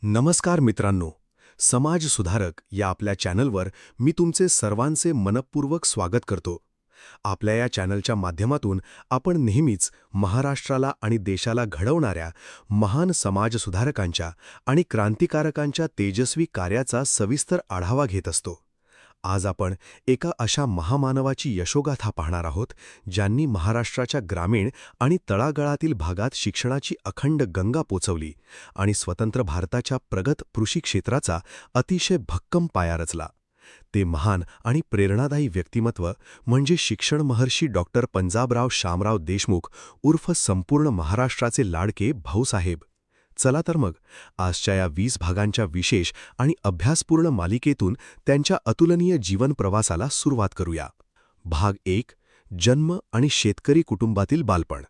नमस्कार मित्रांनो, समाज सुधारक या आपल्या चॅनलवर मी तुमचे सर्वांचे मनपूर्वक स्वागत करतो. आपल्या या चॅनलच्या माध्यमातून आपण नेहमीच महाराष्ट्राला आणि देशाला घडवणाऱ्या महान समाजसुधारकांच्या आणि क्रांतिकारकांच्या तेजस्वी कार्याचा सविस्तर आढावा घेत असतो. आज आपण एका अशा महामानवाची यशोगाथा पाहणार आहोत, ज्यांनी महाराष्ट्राच्या ग्रामीण आणि तळागाळातील भागात शिक्षणाची अखंड गंगा पोचवली आणि स्वतंत्र भारताच्या प्रगत कृषी क्षेत्राचा अतिशय भक्कम पाया रचला. ते महान आणि प्रेरणादायी व्यक्तिमत्व म्हणजे शिक्षण महर्षी डॉक्टर पंजाबराव शामराव देशमुख उर्फ संपूर्ण महाराष्ट्राचे लाडके भाऊसाहेब. चला तर मग आजच्या या 20 भागांच्या विशेष आणि अभ्यासपूर्ण मालिकेतून त्यांच्या अतुलनीय जीवन प्रवासाला सुरुवात करूया. भाग 1. जन्म आणि शेतकरी कुटुंबातील बालपण.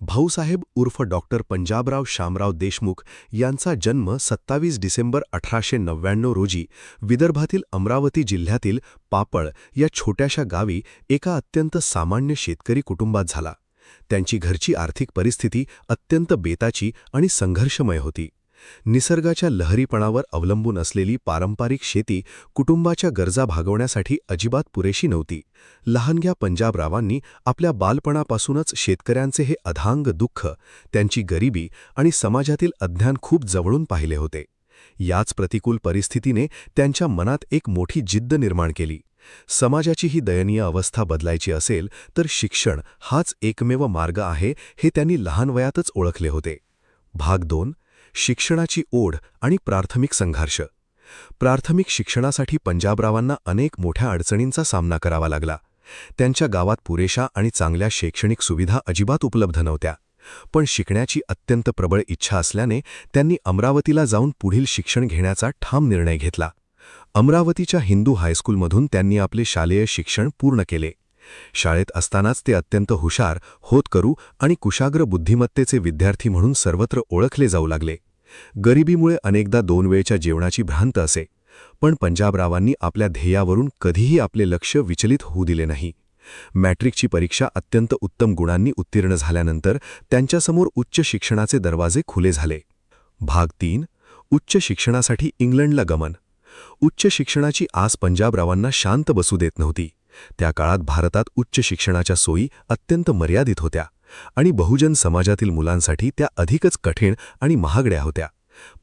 भाऊसाहेब उर्फ डॉक्टर पंजाबराव शामराव देशमुख यांचा जन्म 27 डिसेंबर 1899 रोजी विदर्भातील अमरावती जिल्ह्यातील पापळ या छोट्याशा गावी एका अत्यंत सामान्य शेतकरी कुटुंबात झाला. त्यांची घरची आर्थिक परिस्थिती अत्यंत बेताची आणि संघर्षमय होती. निसर्गाच्या लहरीपणावर अवलंबून असलेली पारंपरिक शेती कुटुंबाच्या गरजा भागवण्यासाठी अजिबात पुरेशी नव्हती. लहानग्या पंजाबरावांनी आपल्या बालपणापासूनच शेतकऱ्यांचे हे अधांग दुःख, त्यांची गरिबी आणि समाजातील अज्ञान खूप जवळून पाहिले होते. याच प्रतिकूल परिस्थितीने त्यांच्या मनात एक मोठी जिद्द निर्माण केली. समाजाची ही दयनीय अवस्था बदलायची असेल तर शिक्षण हाच एकमेव मार्ग आहे, हे त्यांनी लहान वयातच ओळखले होते. भाग 2. शिक्षणाची ओढ आणि प्राथमिक संघर्ष. प्राथमिक शिक्षणासाठी पंजाबरावांना अनेक मोठ्या अडचणींचा सामना करावा लागला. त्यांच्या गावात पुरेशा आणि चांगल्या शैक्षणिक सुविधा अजिबात उपलब्ध नव्हत्या. पण शिकण्याची अत्यंत प्रबळ इच्छा असल्याने त्यांनी अमरावतीला जाऊन पुढील शिक्षण घेण्याचा ठाम निर्णय घेतला. अमरावतीच्या हिंदू हायस्कूलमधून त्यांनी आपले शालेय शिक्षण पूर्ण केले. शाळेत असतानाच ते अत्यंत हुशार, होतकरू आणि कुशाग्र बुद्धिमत्तेचे विद्यार्थी म्हणून सर्वत्र ओळखले जाऊ लागले. गरिबीमुळे अनेकदा 2 वेळच्या जेवणाची भ्रांत असे, पण पंजाबरावांनी आपल्या ध्येयावरून कधीही आपले लक्ष विचलित होऊ दिले नाही. मॅट्रिकची परीक्षा अत्यंत उत्तम गुणांनी उत्तीर्ण झाल्यानंतर त्यांच्यासमोर उच्च शिक्षणाचे दरवाजे खुले झाले. भाग 3. उच्च शिक्षणासाठी इंग्लंडला गमन. उच्च शिक्षणाची आस पंजाबरावांना शांत बसू देत नव्हती. त्या काळात भारतात उच्च शिक्षणाच्या सोयी अत्यंत मर्यादित होत्या आणि बहुजन समाजातील मुलांसाठी त्या अधिकच कठीण आणि महागड्या होत्या.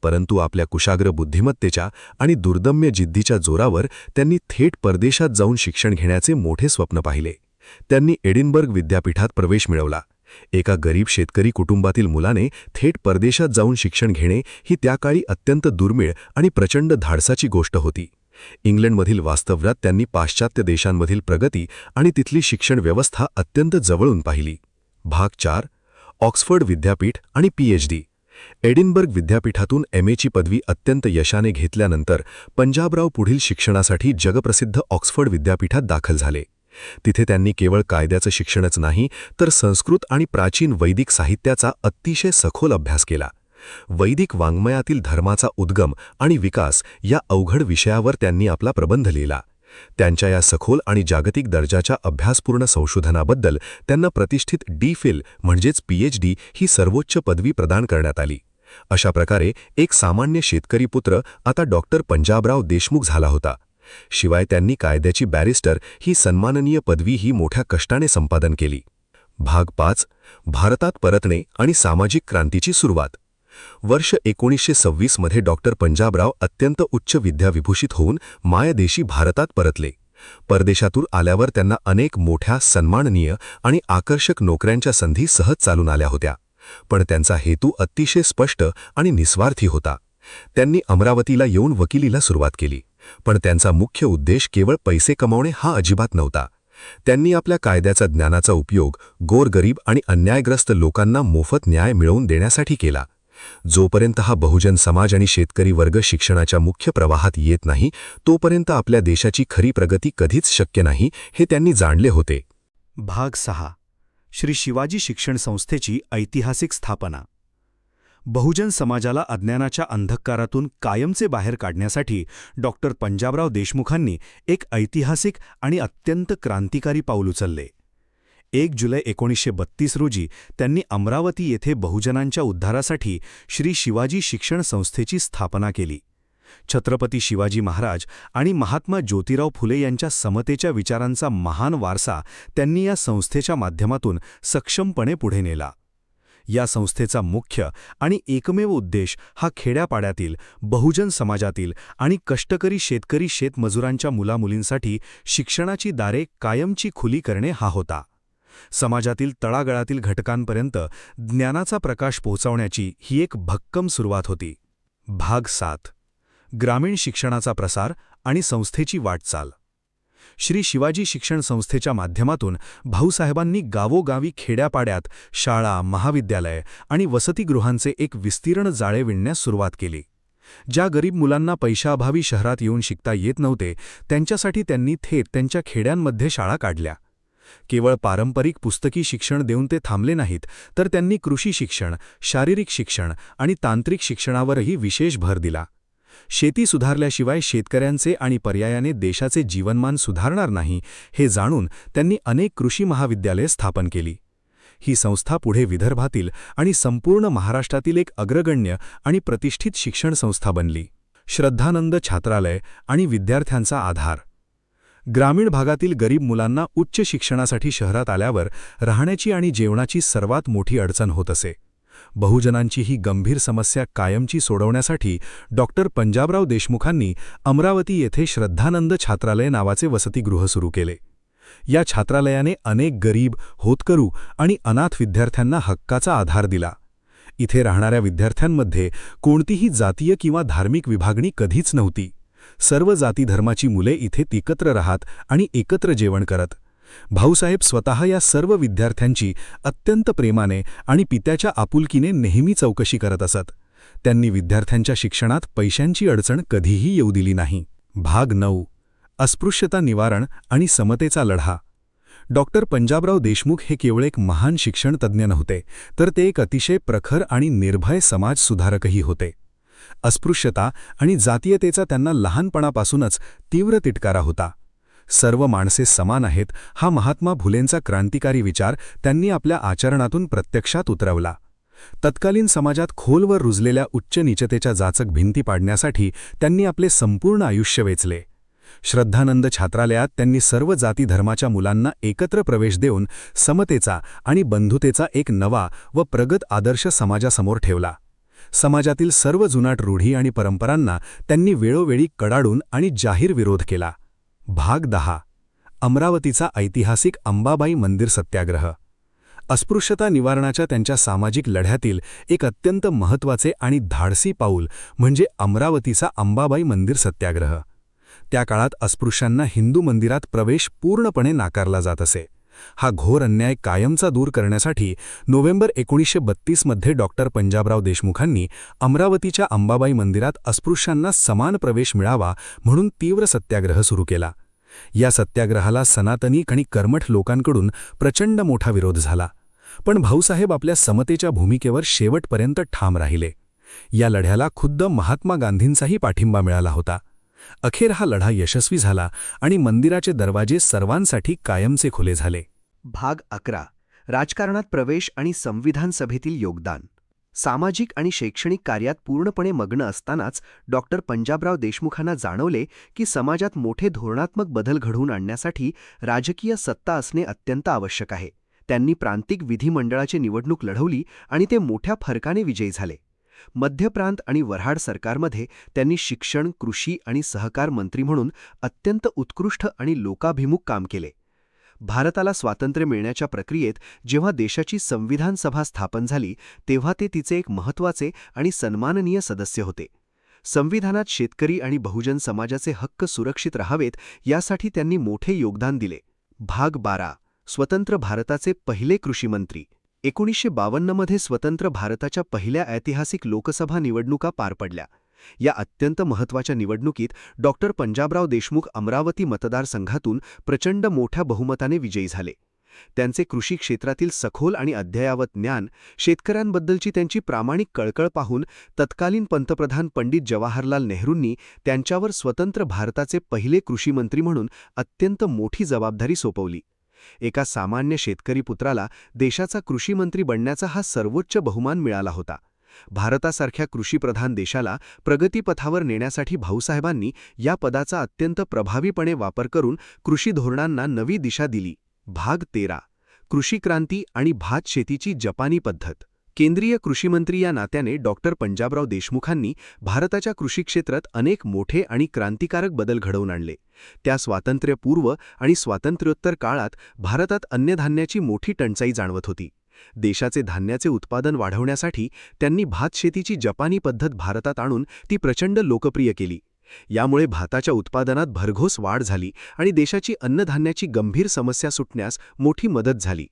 परंतु आपल्या कुशाग्र बुद्धिमत्तेच्या आणि दुर्दम्य जिद्दीच्या जोरावर त्यांनी थेट परदेशात जाऊन शिक्षण घेण्याचे मोठे स्वप्न पाहिले. त्यांनी एडिनबर्ग विद्यापीठात प्रवेश मिळवला. एका गरीब शेतकरी कुटुंबातील मुलाने थेट परदेशात जाऊन शिक्षण घेणे ही त्या काळी अत्यंत दुर्मिळ आणि प्रचंड धाडसाची गोष्ट होती. इंग्लंडमधील वास्तव्यात त्यांनी पाश्चात्य देशांमधील प्रगती आणि तिथली शिक्षण व्यवस्था अत्यंत जवळून पाहिली. भाग 4. ऑक्सफर्ड विद्यापीठ आणि पीएचडी. एडिनबर्ग विद्यापीठातून एमएची पदवी अत्यंत यशाने घेतल्यानंतर पंजाबराव पुढील शिक्षणासाठी जगप्रसिद्ध ऑक्सफर्ड विद्यापीठात दाखल झाले. तिथे त्यांनी केवळ कायद्याचं शिक्षणच नाही तर संस्कृत आणि प्राचीन वैदिक साहित्याचा अतिशय सखोल अभ्यास केला. वैदिक वाङ्मयातील धर्माचा उद्गम आणि विकास या अवघड विषयावर त्यांनी आपला प्रबंध लिहिला. त्यांच्या या सखोल आणि जागतिक दर्जाच्या अभ्यासपूर्ण संशोधनाबद्दल त्यांना प्रतिष्ठित डी.फिल म्हणजेच पीएचडी ही सर्वोच्च पदवी प्रदान करण्यात आली. अशा प्रकारे एक सामान्य शेतकरी पुत्र आता डॉक्टर पंजाबराव देशमुख झाला होता. शिवाय त्यांनी कायद्याची बॅरिस्टर ही सन्माननीय पदवीही मोठ्या कष्टाने संपादन केली. भाग 5. भारतात परतणे आणि सामाजिक क्रांतीची सुरुवात. वर्ष 1926 मध्ये डॉक्टर पंजाबराव अत्यंत उच्च विद्याविभूषित होऊन मायदेशी भारतात परतले. परदेशातून आल्यावर त्यांना अनेक मोठ्या सन्माननीय आणि आकर्षक नोकऱ्यांच्या संधी सहज चालून आल्या होत्या. पण त्यांचा हेतू अतिशय स्पष्ट आणि निस्वार्थी होता. त्यांनी अमरावतीला येऊन वकिलीला सुरुवात केली. पण त्यांचा मुख्य उद्देश केवळ पैसे कमावणे हा अजिबात नव्हता. त्यांनी आपल्या कायद्याचा ज्ञानाचा उपयोग गोरगरीब आणि अन्यायग्रस्त लोकांना मोफत न्याय मिळवून देण्यासाठी केला. जोपर्यंत हा बहुजन समाज आणि शेतकरी वर्ग शिक्षणाच्या मुख्य प्रवाहात येत नाही, तोपर्यंत आपल्या देशाची खरी प्रगती कधीच शक्य नाही, हे त्यांनी जाणले होते. भाग 6. श्री शिवाजी शिक्षण संस्थेची ऐतिहासिक स्थापना. बहुजन समाजाला अज्ञानाच्या अंधकारातून कायमचे बाहेर काढण्यासाठी डॉक्टर पंजाबराव देशमुखांनी एक ऐतिहासिक आणि अत्यंत क्रांतिकारी पाऊल उचलले. 1 जुलै 1932 रोजी त्यांनी अमरावती येथे बहुजनांच्या उद्धारासाठी श्री शिवाजी शिक्षण संस्थेची स्थापना केली. छत्रपती शिवाजी महाराज आणि महात्मा ज्योतिराव फुले यांच्या समतेच्या विचारांचा महान वारसा त्यांनी या संस्थेच्या माध्यमातून सक्षमपणे पुढे नेला. या संस्थेचा मुख्य आणि एकमेव उद्देश हा खेड्यापाड्यातील, बहुजन समाजातील आणि कष्टकरी शेतकरी शेतमजुरांच्या मुलामुलींसाठी शिक्षणाची दारे कायमची खुली करणे हा होता. समाजातील तळागाळातील घटकांपर्यंत ज्ञानाचा प्रकाश पोहोचवण्याची ही एक भक्कम सुरुवात होती. भाग 7. ग्रामीण शिक्षणाचा प्रसार आणि संस्थेची वाटचाल. श्री शिवाजी शिक्षण संस्थेच्या माध्यमातून भाऊसाहेबांनी गावोगावी खेड्यापाड्यात शाळा, महाविद्यालय आणि वसतिगृहांचे एक विस्तीर्ण जाळे विणण्यास सुरुवात केली. ज्या गरीब मुलांना पैशाअभावी शहरात येऊन शिकता येत नव्हते, त्यांच्यासाठी त्यांनी थेट त्यांच्या खेड्यांमध्ये शाळा काढल्या. केवळ पारंपरिक पुस्तकी शिक्षण देऊन ते थांबले नाहीत, तर त्यांनी कृषी शिक्षण, शारीरिक शिक्षण आणि तांत्रिक शिक्षणावरही विशेष भर दिला. शेती सुधारल्याशिवाय शेतकऱ्यांचे आणि पर्यायाने देशाचे जीवनमान सुधारणार नाही, हे जाणून त्यांनी अनेक कृषी महाविद्यालये स्थापन केली. ही संस्था पुढे विदर्भातील आणि संपूर्ण महाराष्ट्रातील एक अग्रगण्य आणि प्रतिष्ठित शिक्षण संस्था बनली. श्रद्धानंद छात्रालय आणि विद्यार्थ्यांचा आधार. ग्रामीण भागातील गरीब मुलांना उच्च शिक्षणासाठी शहरात आल्यावर राहण्याची आणि जेवणाची सर्वात मोठी अडचण होत असे. बहुजनांची ही गंभीर समस्या कायमची सोडवण्यासाठी डॉक्टर पंजाबराव देशमुखांनी अमरावती येथे श्रद्धानंद छात्रालय नावाचे वसतिगृह सुरू केले. या छात्रालयाने अनेक गरीब, होतकरू आणि अनाथ विद्यार्थ्यांना हक्काचा आधार दिला. इथे राहणाऱ्या विद्यार्थ्यांमध्ये कोणतीही जातीय किंवा धार्मिक विभागणी कधीच नव्हती. सर्व जाती धर्माची मुले इथे एकत्र राहत आणि एकत्र जेवण करत. भाऊसाहेब स्वतः या सर्व विद्यार्थ्यांची अत्यंत प्रेमाने आणि पित्याच्या आपुलकीने नेहमी चौकशी करत असत. त्यांनी विद्यार्थ्यांच्या शिक्षणात पैशांची अडचण कधीही येऊ दिली नाही. भाग 9. अस्पृश्यता निवारण आणि समतेचा लढा. डॉक्टर पंजाबराव देशमुख हे केवळ एक महान शिक्षण तज्ज्ञ नव्हते, तर ते एक अतिशय प्रखर आणि निर्भय समाज सुधारकही होते. अस्पृश्यता आणि जातीयतेचा त्यांना लहानपणापासूनच तीव्र तिटकारा होता. सर्व माणसे समान आहेत हा महात्मा फुलेंचा क्रांतिकारी विचार त्यांनी आपल्या आचरणातून प्रत्यक्षात उतरवला. तत्कालीन समाजात खोलवर रुजलेल्या उच्च नीचतेच्या जाचक भिंती पाडण्यासाठी त्यांनी आपले संपूर्ण आयुष्य वेचले. श्रद्धानंद छात्रालयात त्यांनी सर्व जाती धर्माच्या मुलांना एकत्र प्रवेश देऊन समतेचा आणि बंधुतेचा एक नवा व प्रगत आदर्श समाजासमोर ठेवला. समाजातील सर्व जुनाट रूढी आणि परंपरांना त्यांनी वेळोवेळी कडाडून आणि जाहीर विरोध केला. भाग 10. अमरावतीचा ऐतिहासिक अंबाबाई मंदिर सत्याग्रह. अस्पृश्यता निवारणाच्या त्यांच्या सामाजिक लढ्यातील एक अत्यंत महत्त्वाचे आणि धाडसी पाऊल म्हणजे अमरावतीचा अंबाबाई मंदिर सत्याग्रह. त्या काळात अस्पृश्यांना हिंदू मंदिरात प्रवेश पूर्णपणे नाकारला जात असे. हा घोर अन्याय कायमचा दूर करण्यासाठी नोव्हेंबर 1932 मध्ये डॉक्टर पंजाबराव देशमुखांनी अमरावतीच्या अंबाबाई मंदिरात अस्पृश्यांना समान प्रवेश मिळावा म्हणून तीव्र सत्याग्रह सुरू केला. या सत्याग्रहाला सनातनी आणि कर्मठ लोकांकडून प्रचंड मोठा विरोध झाला, पण भाऊसाहेब आपल्या समतेच्या भूमिकेवर शेवटपर्यंत ठाम राहिले. या लढ्याला खुद्द महात्मा गांधींचाही पाठिंबा मिळाला होता. अखेर हा लढा यशस्वी झाला आणि मंदिराचे दरवाजे सर्वांसाठी कायमचे खुले झाले. भाग 11. राजकारणात प्रवेश आणि संविधान सभेतील योगदान. सामाजिक आणि शैक्षणिक कार्यात पूर्णपणे मग्न असतानाच डॉक्टर पंजाबराव देशमुखांना जाणवले की समाजात मोठे धोरणात्मक बदल घडवून आणण्यासाठी राजकीय सत्ता असणे अत्यंत आवश्यक आहे. त्यांनी प्रांतिक विधिमंडळाची निवडणूक लढवली आणि ते मोठ्या फरकाने विजयी झाले. मध्य प्रांत आणि वऱ्हाड सरकारमध्ये त्यांनी शिक्षण, कृषी आणि सहकार मंत्री म्हणून अत्यंत उत्कृष्ट आणि लोकाभिमुख काम केले. भारताला स्वातंत्र्य मिळण्याच्या प्रक्रियेत जेव्हा देशाची संविधान सभा स्थापन झाली तेव्हा ते तिचे एक महत्त्वाचे आणि सन्माननीय सदस्य होते. संविधानात शेतकरी आणि बहुजन समाजाचे हक्क सुरक्षित राहावेत यासाठी त्यांनी मोठे योगदान दिले. भाग 12. स्वतंत्र भारताचे पहिले कृषीमंत्री. 1952 मध्ये स्वतंत्र भारताच्या पहिल्या ऐतिहासिक लोकसभा निवडणुका पार पडल्या. या अत्यंत महत्त्वाच्या निवडणुकीत डॉक्टर पंजाबराव देशमुख अमरावती मतदारसंघातून प्रचंड मोठ्या बहुमताने विजयी झाले. त्यांचे कृषी क्षेत्रातील सखोल आणि अद्ययावत ज्ञान, शेतकऱ्यांबद्दलची त्यांची प्रामाणिक कळकळ पाहून तत्कालीन पंतप्रधान पंडित जवाहरलाल नेहरूंनी त्यांच्यावर स्वतंत्र भारताचे पहिले कृषीमंत्री म्हणून अत्यंत मोठी जबाबदारी सोपवली. एका सामान्य शेतकरी पुत्राला देशाचा कृषीमंत्री बनण्याचा हा सर्वोच्च बहुमान मिळाला होता. भारतासारख्या कृषीप्रधान देशाला प्रगतीपथावर नेण्यासाठी भाऊसाहेबांनी या पदाचा अत्यंत प्रभावीपणे वापर करून कृषी धोरणांना नवी दिशा दिली. भाग 13. कृषी क्रांती आणि भात शेतीची जपानी पद्धत. केंद्रीय कृषीमंत्री या नात्याने डॉक्टर पंजाबराव देशमुखांनी भारताच्या कृषी क्षेत्रात अनेक मोठे आणि क्रांतिकारक बदल घडवून आणले. त्या स्वातंत्र्यपूर्व आणि स्वातंत्र्योत्तर काळात भारतात अन्नधान्याची मोठी टंचाई जाणवत होती. देशाचे धान्याचे उत्पादन वाढवण्यासाठी त्यांनी भात शेतीची जपानी पद्धत भारतात आणून ती प्रचंड लोकप्रिय केली. यामुळे भाताच्या उत्पादनात भरघोस वाढ झाली आणि देशाची अन्नधान्याची गंभीर समस्या सुटण्यास मोठी मदत झाली.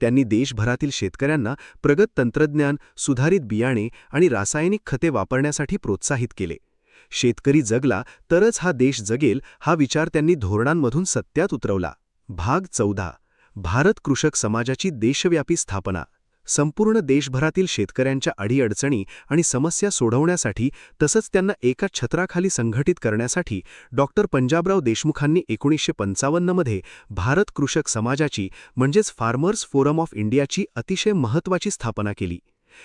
त्यांनी देशभरातील शेतकऱ्यांना प्रगत तंत्रज्ञान, सुधारित बियाणे आणि रासायनिक खते वापरण्यासाठी प्रोत्साहित केले. शेतकरी जगला तरच हा देश जगेल हा विचार त्यांनी धोरणांमधून सत्यात उतरवला. भाग 14. भारत कृषक समाजाची देशव्यापी स्थापना. संपूर्ण देशभरातील शेतकऱ्यांच्या अडीअडचणी आणि समस्या सोडवण्यासाठी तसंच त्यांना एका छत्राखाली संघटित करण्यासाठी डॉक्टर पंजाबराव देशमुखांनी 1955 मध्ये भारत कृषक समाजाची म्हणजेच फार्मर्स फोरम ऑफ इंडियाची अतिशय महत्त्वाची स्थापना केली.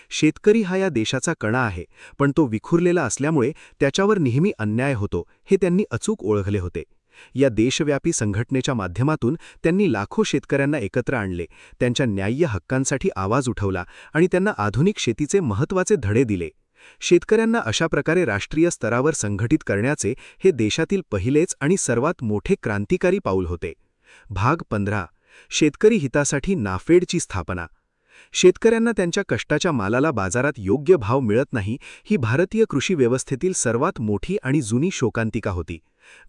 शेतकरी हा या देशाचा कणा आहे, पण तो विखुरलेला असल्यामुळे त्याच्यावर नेहमी अन्याय होतो हे त्यांनी अचूक ओळखले होते. या देशव्यापी संघटनेच्या माध्यमातून त्यांनी लाखो शेतकऱ्यांना एकत्र आणले, त्यांच्या न्याय्य हक्कांसाठी आवाज उठवला आणि त्यांना आधुनिक शेतीचे महत्त्वाचे धडे दिले. शेतकऱ्यांना अशा प्रकारे राष्ट्रीय स्तरावर संघटित करण्याचे हे देशातील पहिलेच आणि सर्वात मोठे क्रांतिकारी पाऊल होते. भाग 15. शेतकरी हितासाठी नाफेडची स्थापना. शेतकऱ्यांना त्यांच्या कष्टाच्या मालाला बाजारात योग्य भाव मिळत नाही ही भारतीय कृषी व्यवस्थेतील सर्वात मोठी आणि जुनी शोकांतिका होती.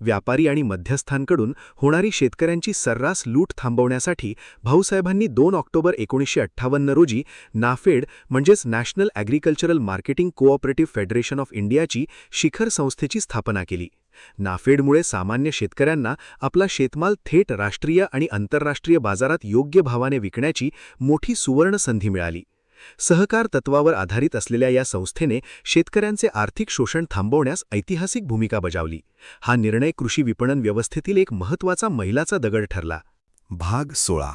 व्यापारी आणि मध्यस्थांकडून होणारी शेतकऱ्यांची सर्रास लूट थांबवण्यासाठी भाऊसाहेबांनी 2 ऑक्टोबर 1958 रोजी नाफेड म्हणजेच national agricultural marketing cooperative federation of इंडियाची शिखर संस्थेची स्थापना केली. नाफेडमुळे सामान्य शेतकऱ्यांना आपला शेतमाल थेट राष्ट्रीय आणि आंतरराष्ट्रीय बाजारात योग्य भावाने विकण्याची मोठी सुवर्ण संधी मिळाली. सहकार तत्वावर आधारित असलेल्या या संस्थेने शेतकऱ्यांचे आर्थिक शोषण थांबवण्यास ऐतिहासिक भूमिका बजावली. हा निर्णय कृषी विपणन व्यवस्थेतील एक महत्त्वाचा मैलाचा दगड ठरला. भाग 16.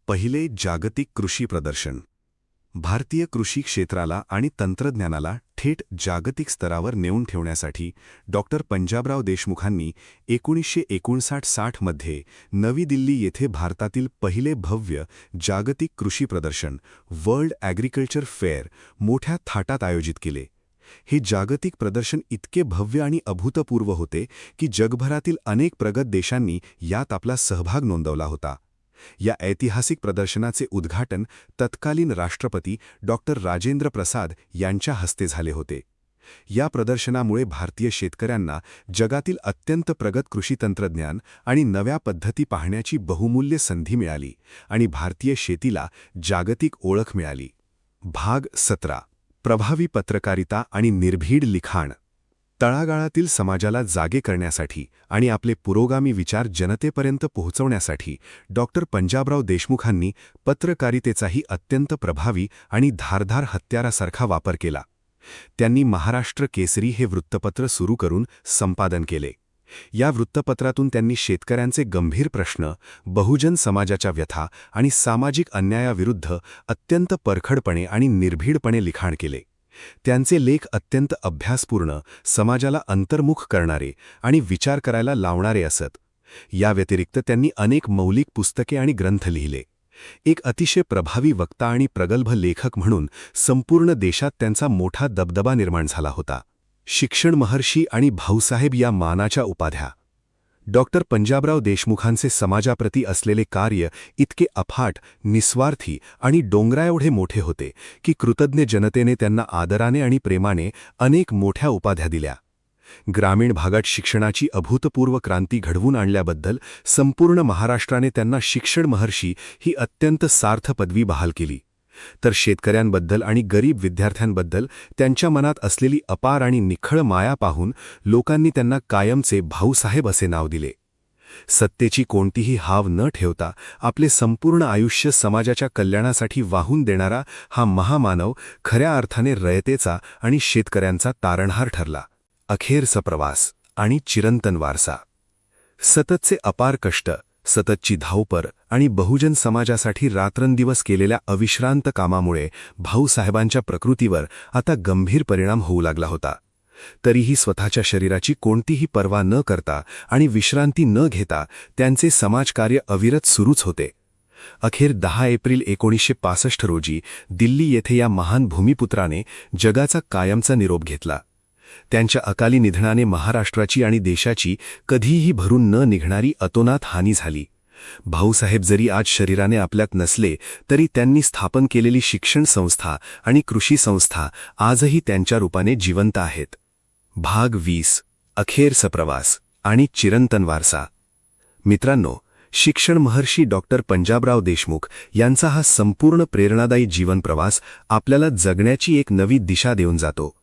पहिले जागतिक कृषी प्रदर्शन. भारतीय कृषी क्षेत्राला आणि तंत्रज्ञानाला थेट जागतिक स्तरावर नेऊन ठेवण्यासाठी डॉक्टर पंजाबराव देशमुखांनी 1959-60 मध्ये नवी दिल्ली येथे भारतातील पहिले भव्य जागतिक कृषी प्रदर्शन वर्ल्ड ॲग्रिकल्चर फेअर मोठ्या थाटात आयोजित केले. हे जागतिक प्रदर्शन इतके भव्य आणि अभूतपूर्व होते की जगभरातील अनेक प्रगत देशांनी यात आपला सहभाग नोंदवला होता. या ऐतिहासिक प्रदर्शनाचे उद्घाटन तत्कालीन राष्ट्रपती डॉक्टर राजेंद्र प्रसाद यांच्या हस्ते झाले होते. या प्रदर्शनामुळे भारतीय शेतकऱ्यांना जगातील अत्यंत प्रगत कृषी तंत्रज्ञान आणि नव्या पद्धती पाहण्याची बहुमूल्य संधी मिळाली आणि भारतीय शेतीला जागतिक ओळख मिळाली. भाग 17. प्रभावी पत्रकारिता आणि निर्भीड लिखाण. तळागाळातील समाजाला जागे करण्यासाठी आणि आपले पुरोगामी विचार जनतेपर्यंत पोहोचवण्यासाठी डॉक्टर पंजाबराव देशमुखांनी पत्रकारितेचाही अत्यंत प्रभावी आणि धारदार हत्यारासारखा वापर केला. त्यांनी महाराष्ट्र केसरी हे वृत्तपत्र सुरू करून संपादन केले. या वृत्तपत्रातून त्यांनी शेतकऱ्यांचे गंभीर प्रश्न, बहुजन समाजाच्या व्यथा आणि सामाजिक अन्यायाविरुद्ध अत्यंत परखडपणे आणि निर्भीडपणे लिखाण केले. त्यांचे लेख अत्यंत अभ्यासपूर्ण, समाजाला अंतर्मुख करणारे आणि विचार करायला लावणारे असत. या व्यतिरिक्त त्यांनी अनेक मौलिक पुस्तके आणि ग्रंथ लिहिले. एक अतिशय प्रभावी वक्ता आणि प्रगल्भ लेखक म्हणून संपूर्ण देशात त्यांचा मोठा दबदबा निर्माण झाला होता. शिक्षण महर्षी आणि भाऊसाहेब या मानाच्या उपाध्या. डॉक्टर पंजाबराव देशमुखांचे समाजाप्रती असलेले कार्य इतके अफाट, निस्वार्थी आणि डोंगराएवढे मोठे होते की कृतज्ञ जनतेने त्यांना आदराने आणि प्रेमाने अनेक मोठ्या उपाध्या दिल्या. ग्रामीण भागात शिक्षणाची अभूतपूर्व क्रांती घडवून आणल्याबद्दल संपूर्ण महाराष्ट्राने त्यांना शिक्षण महर्षी ही अत्यंत सार्थ पदवी बहाल केली. तर शेतकऱ्यांबद्दल आणि गरीब विद्यार्थ्यांबद्दल त्यांच्या मनात असलेली अपार आणि निखळ माया पाहून लोकांनी त्यांना कायमचे भाऊसाहेब असे नाव दिले. सत्तेची कोणतीही हाव न ठेवता आपले संपूर्ण आयुष्य समाजाच्या कल्याणासाठी वाहून देणारा हा महामानव खऱ्या अर्थाने रयतेचा आणि शेतकऱ्यांचा तारणहार ठरला. अखेरचा प्रवास आणि चिरंतन वारसा. सततचे अपार कष्ट, सततची धावपळ आणि बहुजन समाजासाठी रात्रंदिवस केलेल्या अविश्रांत कामामुळे भाऊसाहेबांच्या प्रकृतीवर आता गंभीर परिणाम होऊ लागला होता. तरीही स्वतःच्या शरीराची कोणतीही पर्वा न करता आणि विश्रांती न घेता त्यांचे समाजकार्य अविरत सुरूच होते. अखेर 10 एप्रिल 1965 रोजी दिल्ली येथे या महान भूमिपुत्राने जगाचा कायमचा निरोप घेतला. त्यांच्या अकाली निधनाने महाराष्ट्राची आणि देशाची कधीही भरून न निघणारी अतोनात हानी झाली. भाऊसाहेब जरी आज शरीराने आपल्यात नसले तरी त्यांनी स्थापन केलेली शिक्षण संस्था आणि कृषी संस्था आजही त्यांच्या रूपाने जिवंत आहेत. भाग 20 अखेरचा प्रवास आणि चिरंतन वारसा. मित्रांनो, शिक्षण महर्षी डॉक्टर पंजाबराव देशमुख यांचा हा संपूर्ण प्रेरणादायी जीवन प्रवास आपल्याला जगण्याची एक नवी दिशा देऊन जातो.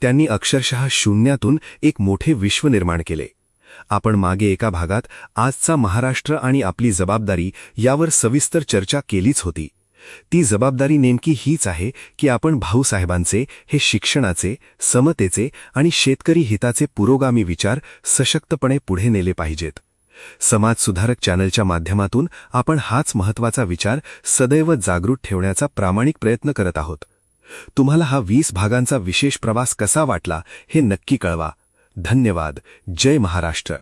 त्यांनी अक्षरशः शून्यातून एक मोठे विश्व निर्माण केले. आपण मागे एका भागात आजचा महाराष्ट्र आणि आपली जबाबदारी यावर सविस्तर चर्चा केलीच होती. ती जबाबदारी नेमकी हीच आहे की आपण भाऊसाहेबांचे हे शिक्षणाचे, समतेचे आणि शेतकरी हिताचे पुरोगामी विचार सशक्तपणे पुढे नेले पाहिजेत. समाज सुधारक चॅनलच्या माध्यमातून आपण हाच महत्त्वाचा विचार सदैव जागृत ठेवण्याचा प्रामाणिक प्रयत्न करत आहोत. तुम्हाला हा 20 भागांचा विशेष प्रवास कसा वाटला हे नक्की कळवा. धन्यवाद. जय महाराष्ट्र.